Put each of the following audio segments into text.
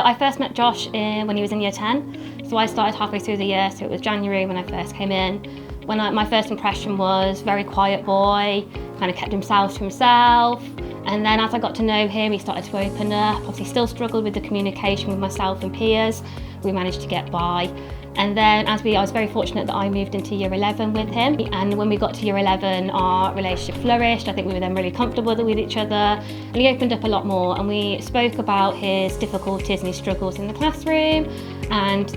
I first met Josh when he was in year 10, so I started halfway through the year, so it was January when I first came in. My first impression was very quiet boy, kind of kept himself to himself, and then as I got to know him, he started to open up. Obviously still struggled with the communication with myself and peers. We managed to get by. And then I was very fortunate that I moved into year 11 with him, and when we got to year 11 our relationship flourished. I think we were then really comfortable with each other, and he opened up a lot more, and we spoke about his difficulties and his struggles in the classroom. And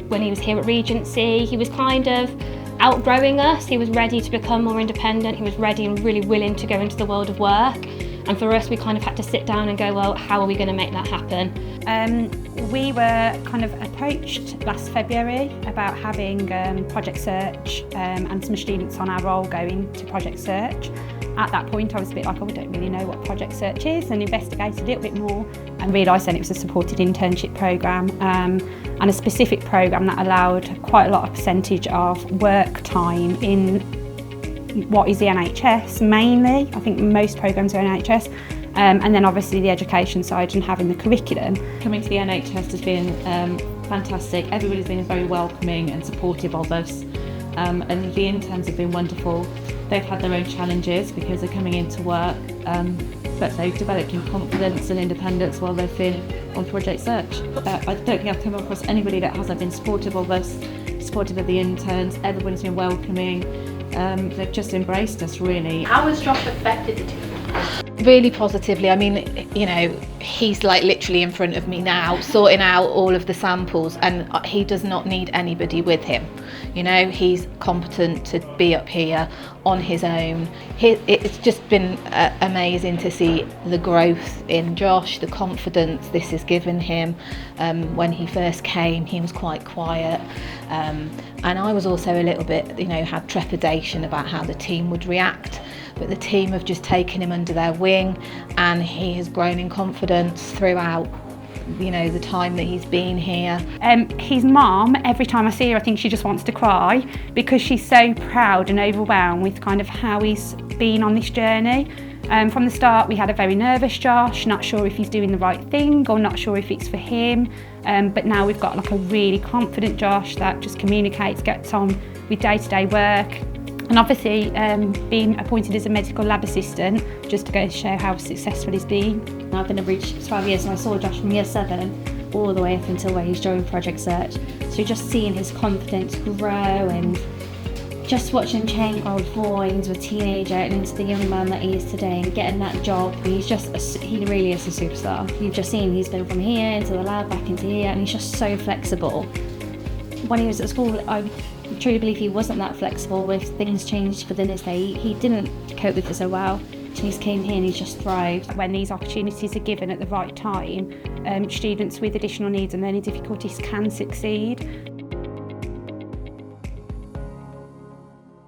when he was here at Regency, he was kind of outgrowing us. He was ready to become more independent. He was ready and really willing to go into the world of work. And for us, we kind of had to sit down and go, well, how are we going to make that happen? We were kind of approached last February about having Project Search and some students on our roll going to Project Search. At that point I was a bit like, oh, we don't really know what Project Search is, and investigated a little bit more and realised then it was a supported internship programme and a specific programme that allowed quite a lot of percentage of work time in what is the NHS mainly. I think most programmes are NHS. And then obviously the education side and having the curriculum. Coming to the NHS has been fantastic. Everybody's been very welcoming and supportive of us, and the interns have been wonderful. They've had their own challenges because they're coming into work, but they've developed in confidence and independence while they've been on Project Search. I don't think I've come across anybody that hasn't been supportive of us, supportive of the interns. Everybody's been welcoming. They've just embraced us, really. How has Josh affected the team? Really positively. I mean, you know, he's like literally in front of me now sorting out all of the samples, and he does not need anybody with him. You know, he's competent to be up here on his own. It's just been amazing to see the growth in Josh, the confidence this has given him. When he first came, he was quite quiet, and I was also a little bit, you know, had trepidation about how the team would react. But the team have just taken him under their wing, and he has grown in confidence throughout, you know, the time that he's been here. His mum, every time I see her, I think she just wants to cry because she's so proud and overwhelmed with kind of how he's been on this journey. From the start, we had a very nervous Josh, not sure if he's doing the right thing or not sure if it's for him. But now we've got like a really confident Josh that just communicates, gets on with day-to-day work. And obviously being appointed as a medical lab assistant, just to go to show how successful he's been. I've been at Reach for 12 years, and I saw Josh from year 7 all the way up until where he's joined Project Search. So just seeing his confidence grow and just watching him change from a boy into a teenager and into the young man that he is today and getting that job, he really is a superstar. You've just seen he's been from here into the lab, back into here, and he's just so flexible. When he was at school, I truly believe he wasn't that flexible. With things changed within his day, he didn't cope with it so well. He's came here and he's just thrived. When these opportunities are given at the right time, students with additional needs and learning difficulties can succeed.